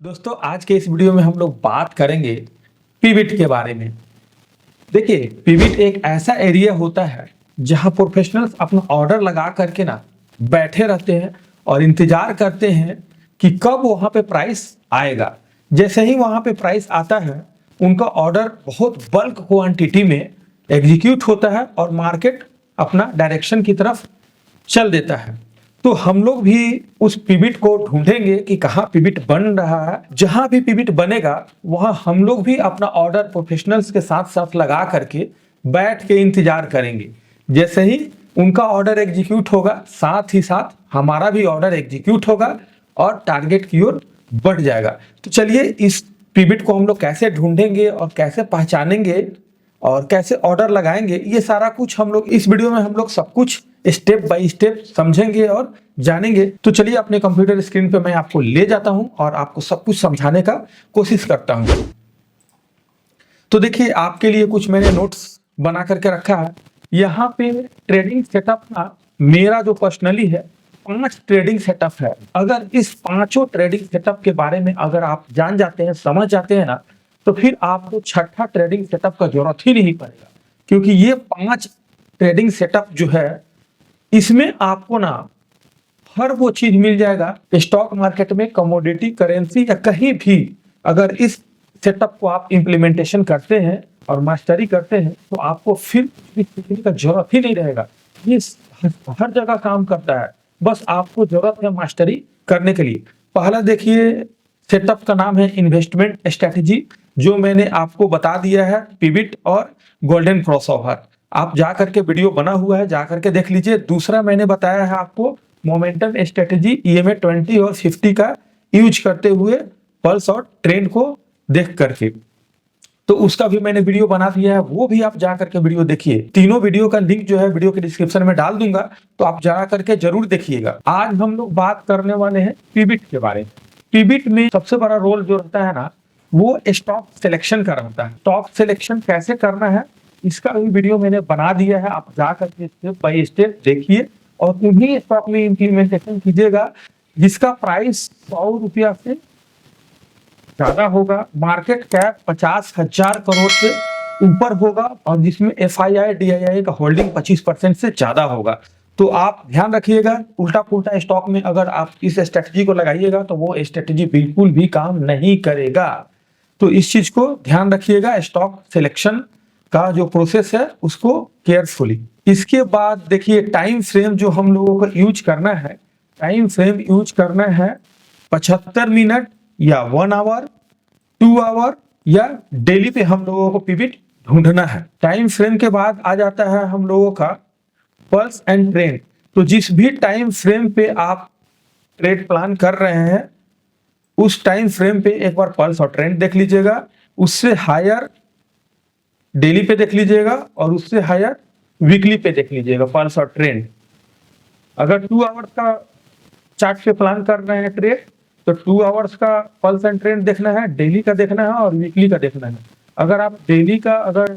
दोस्तों आज के इस वीडियो में हम लोग बात करेंगे पिविट के बारे में। देखिए पिविट एक ऐसा एरिया होता है जहां प्रोफेशनल्स अपना ऑर्डर लगा करके ना बैठे रहते हैं और इंतजार करते हैं कि कब वहां पे प्राइस आएगा। जैसे ही वहां पे प्राइस आता है उनका ऑर्डर बहुत बल्क क्वांटिटी में एग्जीक्यूट होता है और मार्केट अपना डायरेक्शन की तरफ चल देता है। तो हम लोग भी उस पिविट को ढूंढेंगे कि कहाँ पिविट बन रहा है। जहां भी पिविट बनेगा वहां हम लोग भी अपना ऑर्डर प्रोफेशनल्स के साथ साथ लगा करके बैठ के इंतजार करेंगे। जैसे ही उनका ऑर्डर एग्जीक्यूट होगा साथ ही साथ हमारा भी ऑर्डर एग्जीक्यूट होगा और टारगेट की ओर बढ़ जाएगा। तो चलिए इस पिविट को हम लोग कैसे ढूंढेंगे और कैसे पहचानेंगे और कैसे ऑर्डर लगाएंगे, ये सारा कुछ हम लोग इस वीडियो में हम लोग सब कुछ स्टेप बाय स्टेप समझेंगे और जानेंगे। तो चलिए अपने कंप्यूटर स्क्रीन पे मैं आपको ले जाता हूं और आपको सब कुछ समझाने का कोशिश करता हूं। तो देखिए आपके लिए कुछ मैंने नोट्स बना करके रखा है। यहाँ पे ट्रेडिंग सेटअप ना मेरा जो पर्सनली है 5 ट्रेडिंग सेटअप है। अगर इस पांचों ट्रेडिंग सेटअप के बारे में अगर आप जान जाते हैं, समझ जाते हैं ना, तो फिर आपको छठा ट्रेडिंग सेटअप का जरूरत ही नहीं पड़ेगा, क्योंकि ये 5 ट्रेडिंग सेटअप जो है इसमें आपको ना हर वो चीज मिल जाएगा स्टॉक मार्केट में, कमोडिटी, करेंसी या कहीं भी। अगर इस सेटअप को आप इम्प्लीमेंटेशन करते हैं और मास्टरी करते हैं तो आपको फिर सीखने का जरूरत ही नहीं रहेगा। ये हर जगह काम करता है, बस आपको जरूरत है मास्टरी करने के लिए। पहला देखिए सेटअप का नाम है इन्वेस्टमेंट स्ट्रेटेजी, जो मैंने आपको बता दिया है पिविट और गोल्डन क्रॉसओवर। आप जा करके वीडियो बना हुआ है, जा करके देख लीजिए। दूसरा मैंने बताया है आपको मोमेंटम स्ट्रेटेजी, EMA 20 और 50 का यूज करते हुए पल्स और ट्रेंड को देख करके, तो उसका भी मैंने वीडियो बना दिया है, वो भी आप जा करके वीडियो देखिए। तीनों वीडियो का लिंक जो है वीडियो के डिस्क्रिप्शन में डाल दूंगा, तो आप जा करके जरूर देखिएगा। आज हम लोग बात करने वाले हैं पिविट के बारे में। पिविट में सबसे बड़ा रोल जो रहता है ना, वो स्टॉक सिलेक्शन का रहता है। स्टॉक सिलेक्शन कैसे करना है इसका भी वीडियो मैंने बना दिया है, आप जा करके स्टेप बाय स्टेप देखिए और उन्हीं स्टॉक में इम्प्लीमेंटेशन कीजिएगा जिसका प्राइस 100 रुपया से ज्यादा होगा, मार्केट कैप 50,000 करोड़ से ऊपर होगा और जिसमें FII DII का होल्डिंग 25% से ज्यादा होगा। तो आप ध्यान रखिएगा, उल्टा पुल्टा स्टॉक में अगर आप इस स्ट्रेटजी को लगाइएगा तो वो स्ट्रेटजी बिल्कुल भी काम नहीं करेगा। तो इस चीज को ध्यान रखिएगा, स्टॉक सिलेक्शन का जो प्रोसेस है उसको केयरफुली। इसके बाद देखिए टाइम फ्रेम जो हम लोगों को यूज करना है, टाइम फ्रेम यूज करना है 75 मिनट या 1 आवर, 2 आवर या डेली पे हम लोगों को पिविट ढूंढना है। टाइम फ्रेम के बाद आ जाता है हम लोगों का पल्स एंड ट्रेंड। तो जिस भी टाइम फ्रेम पे आप ट्रेड प्लान कर रहे हैं उस टाइम फ्रेम पे एक बार पल्स और ट्रेंड देख लीजिएगा, उससे हायर डेली पे देख लीजिएगा और उससे हायर वीकली पे देख लीजिएगा पल्स और ट्रेंड। अगर 2 आवर्स का चार्ट पे प्लान कर रहे हैं ट्रेड तो 2 आवर्स का पल्स एंड ट्रेंड देखना है, डेली का देखना है और वीकली का देखना है। अगर आप डेली का अगर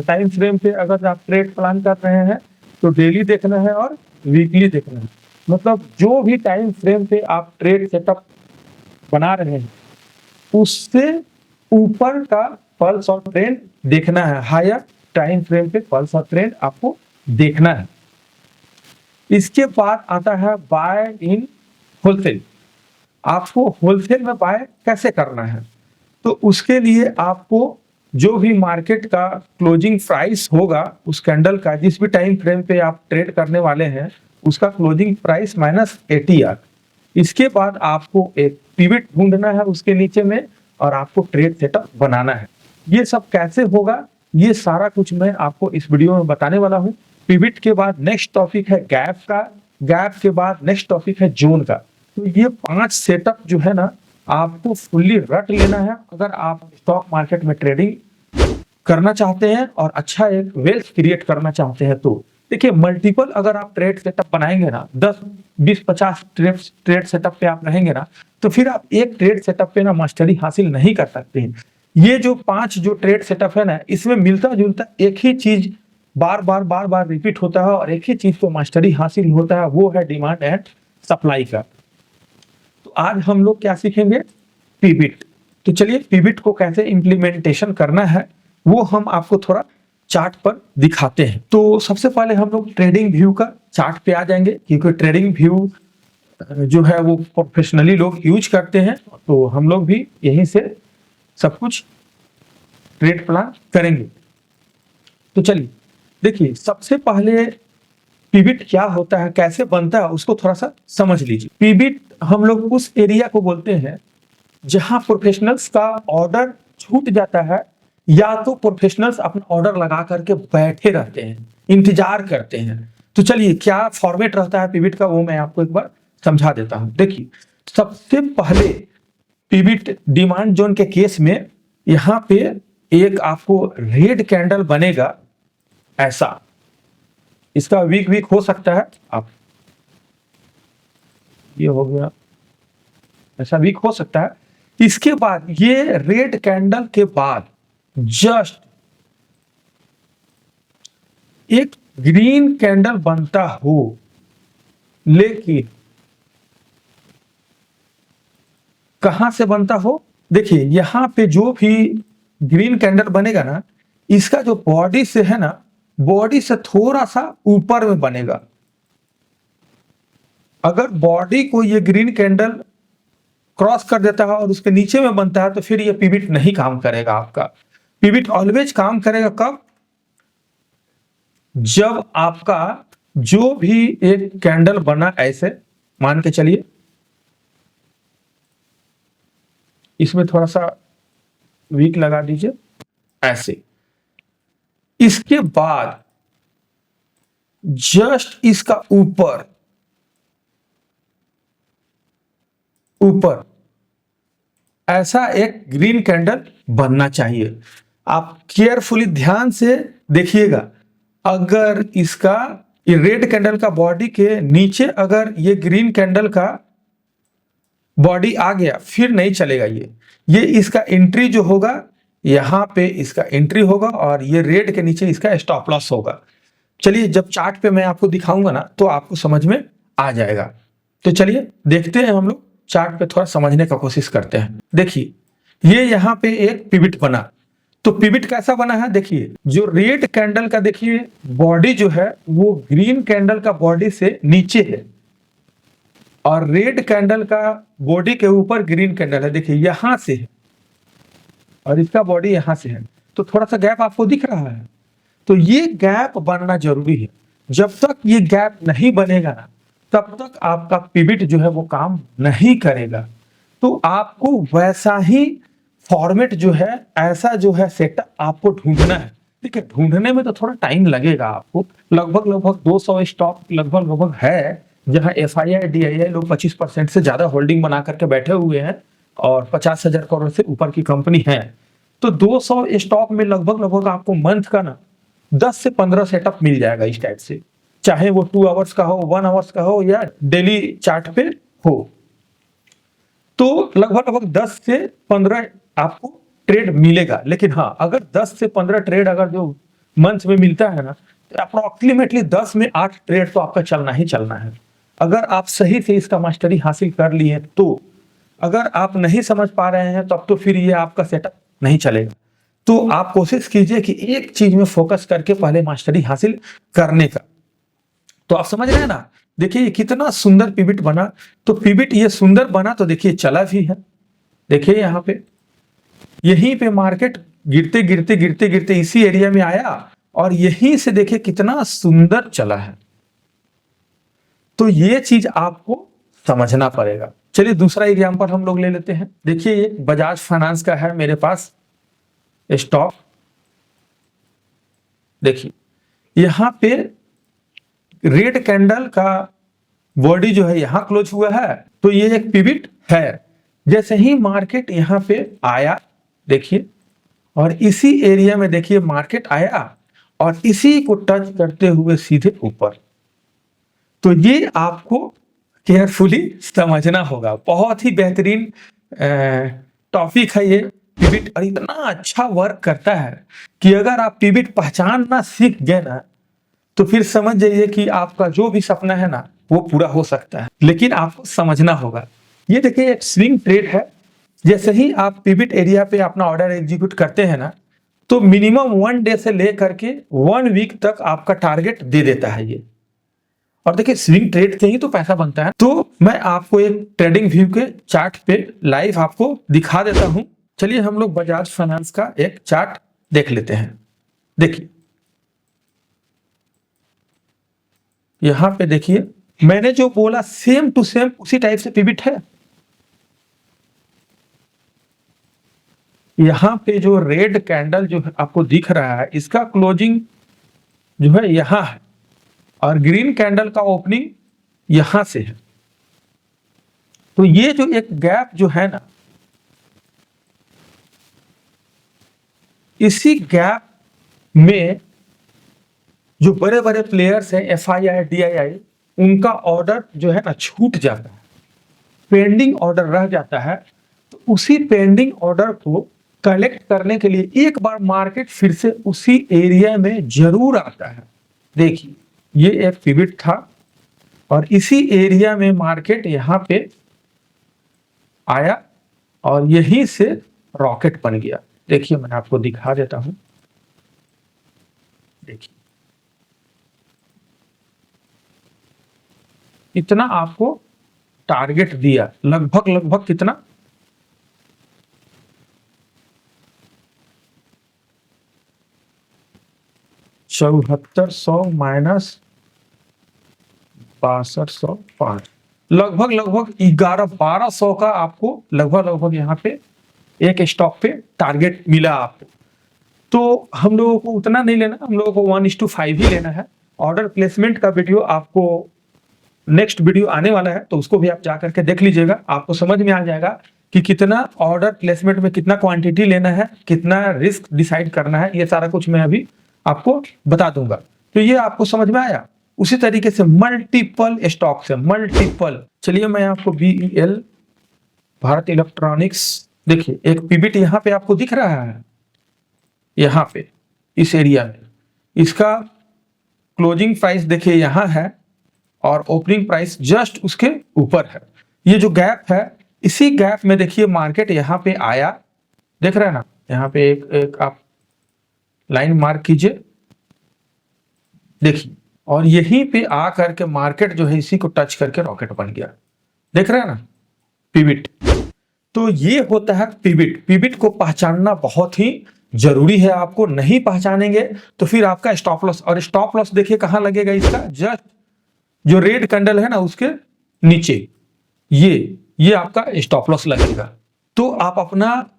टाइम फ्रेम पे अगर आप ट्रेड प्लान कर रहे हैं तो डेली देखना है और वीकली देखना है। मतलब जो भी टाइम फ्रेम पे आप ट्रेड सेटअप बना रहे हैं उससे ऊपर का पल्स और ट्रेंड देखना है, हायर टाइम फ्रेम पे पल्स और ट्रेंड आपको देखना है। इसके बाद आता है बाय इन होलसेल। आपको होलसेल में बाय कैसे करना है, तो उसके लिए आपको जो भी मार्केट का क्लोजिंग प्राइस होगा उस कैंडल का, जिस भी टाइम फ्रेम पे आप ट्रेड करने वाले हैं उसका क्लोजिंग प्राइस माइनस ATR। इसके बाद आपको एक पिविट ढूंढना है उसके नीचे में और आपको ट्रेड सेटअप बनाना है। ये सब कैसे होगा ये सारा कुछ मैं आपको इस वीडियो में बताने वाला हूँ। पिविट के बाद नेक्स्ट टॉपिक है गैप का, गैप के बाद नेक्स्ट टॉपिक है जोन का। तो ये 5 सेटअप जो है ना आपको फुल्ली रट लेना है अगर आप स्टॉक मार्केट में ट्रेडिंग करना चाहते हैं और अच्छा एक वेल्थ क्रिएट करना चाहते हैं। तो देखिए मल्टीपल अगर आप ट्रेड सेटअप बनाएंगे ना, 10, 20, 50 ट्रेड सेटअप पे आप रहेंगे ना, तो फिर आप एक ट्रेड सेटअप पे ना मास्टरी हासिल नहीं कर सकते हैं। ये जो 5 जो ट्रेड सेटअप है ना, इसमें मिलता जुलता एक ही चीज बार बार रिपीट होता है और एक ही चीज को मास्टरी हासिल होता है, वो है डिमांड एंड सप्लाई का। तो आज हम लोग क्या सीखेंगे, पिविट। तो चलिए पिविट को कैसे इम्प्लीमेंटेशन करना है वो हम आपको थोड़ा चार्ट पर दिखाते हैं। तो सबसे पहले हम लोग ट्रेडिंग व्यू का चार्ट पे आ जाएंगे, क्योंकि ट्रेडिंग व्यू जो है वो प्रोफेशनली लोग यूज करते हैं, तो हम लोग भी यहीं से सब कुछ ट्रेड प्लान करेंगे। तो चलिए देखिए, सबसे पहले पिविट क्या होता है, कैसे बनता है, उसको थोड़ा सा समझ लीजिए। पिविट हम लोग उस एरिया को बोलते हैं जहां प्रोफेशनल्स का ऑर्डर छूट जाता है, या तो प्रोफेशनल्स अपना ऑर्डर लगा करके बैठे रहते हैं, इंतजार करते हैं। तो चलिए क्या फॉर्मेट रहता है पिविट का वो मैं आपको एक बार समझा देता हूं। देखिए सबसे पहले पिविट डिमांड जोन के केस में यहां पे एक आपको रेड कैंडल बनेगा ऐसा, इसका वीक वीक हो सकता है, आप ये हो गया ऐसा वीक हो सकता है। इसके बाद ये रेड कैंडल के बाद जस्ट एक ग्रीन कैंडल बनता हो, लेकिन कहां से बनता हो, देखिए यहां पे जो भी ग्रीन कैंडल बनेगा ना, इसका जो बॉडी से है ना, बॉडी से थोड़ा सा ऊपर में बनेगा। अगर बॉडी को ये ग्रीन कैंडल क्रॉस कर देता है और उसके नीचे में बनता है तो फिर ये पिविट नहीं काम करेगा आपका। पिविट ऑलवेज काम करेगा कब, जब आपका जो भी एक कैंडल बना ऐसे, मान के चलिए इसमें थोड़ा सा वीक लगा दीजिए ऐसे, इसके बाद जस्ट इसका ऊपर ऊपर ऐसा एक ग्रीन कैंडल बनना चाहिए। आप केयरफुली ध्यान से देखिएगा, अगर इसका ये रेड कैंडल का बॉडी के नीचे अगर ये ग्रीन कैंडल का बॉडी आ गया फिर नहीं चलेगा। ये इसका एंट्री जो होगा, यहां पे इसका एंट्री होगा और ये रेड के नीचे इसका स्टॉप लॉस होगा। चलिए जब चार्ट पे मैं आपको दिखाऊंगा ना तो आपको समझ में आ जाएगा। तो चलिए देखते हैं, हम लोग चार्ट पे थोड़ा समझने का कोशिश करते हैं। देखिए ये यहां पे एक पिविट बना, तो पिविट कैसा बना है, देखिए जो रेड कैंडल का देखिए बॉडी जो है वो ग्रीन कैंडल का बॉडी से नीचे है, और रेड कैंडल का बॉडी के ऊपर ग्रीन कैंडल है, देखिए यहां से है और इसका बॉडी यहां से है। तो थोड़ा सा गैप आपको दिख रहा है, तो ये गैप बनना जरूरी है। जब तक ये गैप नहीं बनेगा ना तब तक आपका पिविट जो है वो काम नहीं करेगा। तो आपको वैसा ही फॉर्मेट जो है, ऐसा जो है सेटअप आपको ढूंढना है। देखिए ढूंढने में तो थोड़ा टाइम लगेगा आपको, लगभग 200 स्टॉक लगभग है, जहां FII DII लोग 25% से ज्यादा होल्डिंग बना करके बैठे हुए हैं और 50,000 करोड़ से ऊपर की कंपनी है। तो 200 स्टॉक में लगभग आपको मंथ का ना 10 से 15 सेटअप मिल जाएगा इस टाइप से, चाहे वो 2 आवर्स का हो, 1 आवर्स का हो या डेली चार्ट पे हो। तो लगभग 10 से 15 आपको ट्रेड मिलेगा। लेकिन हाँ, अगर 10 से 15 ट्रेड अगर जो मंथ में मिलता है ना, तो अप्रोक्सीमेटली 10 में 8 ट्रेड तो आपका चलना ही चलना है। अगर आप सही से इसका मास्टरी हासिल कर लिए तो, अगर आप नहीं समझ पा रहे हैं तब तो फिर ये आपका सेटअप नहीं चलेगा। तो आप कोशिश कीजिए कि एक चीज में फोकस करके पहले मास्टरी हासिल करने का। तो आप समझ रहे हैं ना, देखिए ये कितना सुंदर पिविट बना। तो पिविट ये सुंदर बना तो देखिए चला भी है, देखिए यहाँ पे यहीं पे मार्केट गिरते इसी एरिया में आया और यहीं से देखिए कितना सुंदर चला है। तो ये चीज आपको समझना पड़ेगा। चलिए दूसरा एग्जांपल हम लोग ले लेते हैं। देखिए ये बजाज फाइनेंस का है मेरे पास स्टॉक, देखिए यहां पे रेड कैंडल का बॉडी जो है यहां क्लोज हुआ है, तो ये एक पिविट है। जैसे ही मार्केट यहां पे आया देखिए, और इसी एरिया में देखिए मार्केट आया और इसी को टच करते हुए सीधे ऊपर। तो ये आपको केयरफुली समझना होगा। बहुत ही बेहतरीन टॉपिक है ये पिविट, और इतना अच्छा वर्क करता है कि अगर आप पिविट पहचानना सीख गए ना तो फिर समझ जाइए कि आपका जो भी सपना है ना वो पूरा हो सकता है। लेकिन आपको समझना होगा। ये देखिए एक स्विंग ट्रेड है, जैसे ही आप पिविट एरिया पे अपना ऑर्डर एग्जीक्यूट करते हैं ना, तो मिनिमम 1 डे से लेकर के 1 वीक तक आपका टारगेट दे देता है ये। और देखिए स्विंग ट्रेड से ही तो पैसा बनता है। तो मैं आपको एक ट्रेडिंग व्यू के चार्ट पे लाइव आपको दिखा देता हूं। चलिए हम लोग बजाज फाइनेंस का एक चार्ट देख लेते हैं। देखिए यहां पे देखिए मैंने जो बोला सेम टू सेम उसी टाइप से पिविट है। यहां पे जो रेड कैंडल जो आपको दिख रहा है इसका क्लोजिंग जो है यहां है और ग्रीन कैंडल का ओपनिंग यहां से है। तो ये जो एक गैप जो है ना, इसी गैप में जो बड़े बड़े प्लेयर्स हैं FII DII, उनका ऑर्डर जो है ना छूट जाता है, पेंडिंग ऑर्डर रह जाता है। तो उसी पेंडिंग ऑर्डर को कलेक्ट करने के लिए एक बार मार्केट फिर से उसी एरिया में जरूर आता है। देखिए ये एक पिविट था और इसी एरिया में मार्केट यहां पे आया और यहीं से रॉकेट बन गया। देखिए मैं आपको दिखा देता हूं। देखिए इतना आपको टारगेट दिया, लगभग कितना 7400 माइनस 6205, लगभग 11-1200 का आपको लगभग यहाँ पे एक स्टॉक पे टारगेट मिला आपको। तो हम लोगों को उतना नहीं लेना, हम लोगों को 1:5 ही लेना है। ऑर्डर प्लेसमेंट का वीडियो आपको नेक्स्ट वीडियो आने वाला है, तो उसको भी आप जा करके देख लीजिएगा। आपको समझ में आ जाएगा कि कितना ऑर्डर प्लेसमेंट में कितना क्वांटिटी लेना है, कितना रिस्क डिसाइड करना है, ये सारा कुछ मैं अभी आपको बता दूंगा। तो ये आपको समझ में आया। उसी तरीके से मल्टीपल स्टॉक से मल्टीपल, चलिए मैं आपको BEL भारत इलेक्ट्रॉनिक्स, देखिए एक पिविट यहाँ पे आपको दिख रहा है, यहाँ पे इस एरिया में इसका क्लोजिंग प्राइस देखिए यहाँ है और ओपनिंग प्राइस जस्ट उसके ऊपर है। ये जो गैप है, इसी गैप में देखिए मार्केट यहाँ पे आया, देख रहे हैं ना, यहाँ पे एक आप लाइन मार्क कीजिए, देखिए, और यहीं पे आ करके मार्केट जो है इसी को टच करके रॉकेट बन गया, देख रहे हैं ना, पिविट। तो ये होता है पिविट। पिविट को पहचानना बहुत ही जरूरी है। आपको नहीं पहचानेंगे तो फिर आपका स्टॉप लॉस, और स्टॉप लॉस देखिए कहां लगेगा, इसका जस्ट जो रेड कैंडल है ना उसके नीचे, ये आपका स्टॉप लॉस लगेगा। तो आप अपना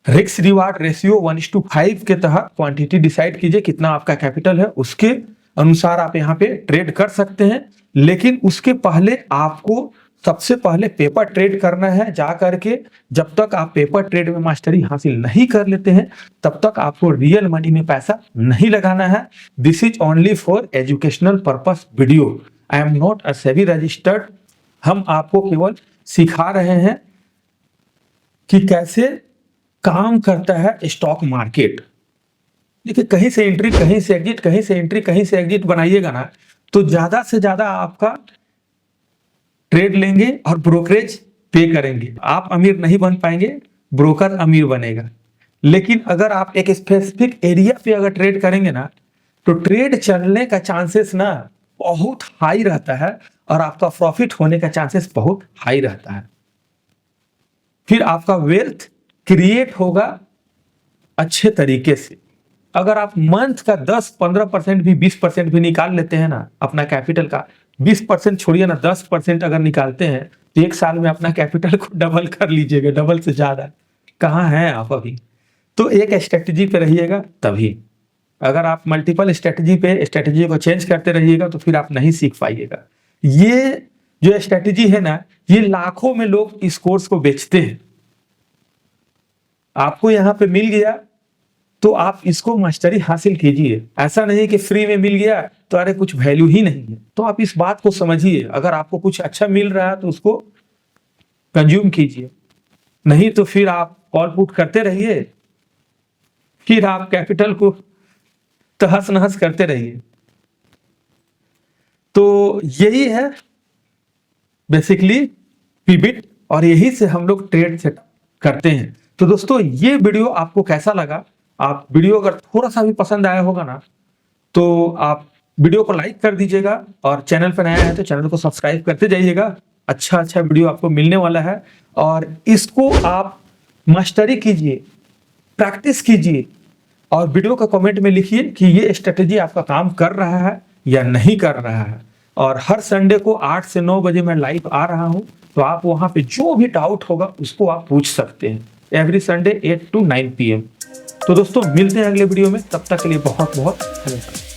रिस्क रिवार्ड रेशियो 1:5 के तहत क्वांटिटी डिसाइड कीजिए, कितना आपका कैपिटल है उसके अनुसार आप यहाँ पे ट्रेड कर सकते हैं। लेकिन उसके पहले आपको सबसे पहले पेपर ट्रेड करना है। जा करके जब तक आप पेपर ट्रेड में मास्टरी हासिल नहीं कर लेते हैं तब तक आपको रियल मनी में पैसा नहीं लगाना है। This is only for educational purpose video. I am not a SEBI registered. हम आपको केवल सिखा रहे हैं कि कैसे काम करता है स्टॉक मार्केट। देखिए कहीं से एंट्री, कहीं से एग्जिट, कहीं से एंट्री, कहीं से एग्जिट बनाइएगा ना तो ज्यादा से ज्यादा आपका ट्रेड लेंगे और ब्रोकरेज पे करेंगे। आप अमीर नहीं बन पाएंगे, ब्रोकर अमीर बनेगा। लेकिन अगर आप एक स्पेसिफिक एरिया पे अगर ट्रेड करेंगे ना तो ट्रेड चलने का चांसेस ना बहुत हाई रहता है और आपका प्रॉफिट होने का चांसेस बहुत हाई रहता है। फिर आपका वेल्थ क्रिएट होगा अच्छे तरीके से। अगर आप मंथ का 10-15% भी 20% भी निकाल लेते हैं ना अपना कैपिटल का, 20% छोड़िए ना, 10% अगर निकालते हैं तो एक साल में अपना कैपिटल को डबल कर लीजिएगा, डबल से ज्यादा। कहाँ हैं आप अभी? तो एक स्ट्रेटजी पे रहिएगा तभी। अगर आप मल्टीपल स्ट्रेटजी पे स्ट्रेटजी को चेंज करते रहिएगा तो फिर आप नहीं सीख पाइएगा। ये जो स्ट्रेटजी है ना, ये लाखों में लोग इस कोर्स को बेचते हैं। आपको यहाँ पे मिल गया तो आप इसको मास्टरी हासिल कीजिए। ऐसा नहीं कि फ्री में मिल गया तो अरे कुछ वैल्यू ही नहीं है। तो आप इस बात को समझिए, अगर आपको कुछ अच्छा मिल रहा है तो उसको कंज्यूम कीजिए, नहीं तो फिर आप कॉल पुट करते रहिए, फिर आप कैपिटल को तहस नहस करते रहिए। तो यही है बेसिकली पिविट, और यही से हम लोग ट्रेड सेटअप करते हैं। तो दोस्तों ये वीडियो आपको कैसा लगा? आप वीडियो अगर थोड़ा सा भी पसंद आया होगा ना, तो आप वीडियो को लाइक कर दीजिएगा और चैनल पर नया है तो चैनल को सब्सक्राइब करते जाइएगा। अच्छा वीडियो आपको मिलने वाला है और इसको आप मास्टरी कीजिए, प्रैक्टिस कीजिए और वीडियो का कमेंट में लिखिए कि ये स्ट्रेटेजी आपका काम कर रहा है या नहीं कर रहा है। और हर संडे को 8 से 9 बजे मैं लाइव आ रहा हूं, तो आप वहां पे जो भी डाउट होगा उसको आप पूछ सकते हैं, एवरी संडे 8 to 9 PM। तो दोस्तों मिलते हैं अगले वीडियो में, तब तक के लिए बहुत बहुत धन्यवाद।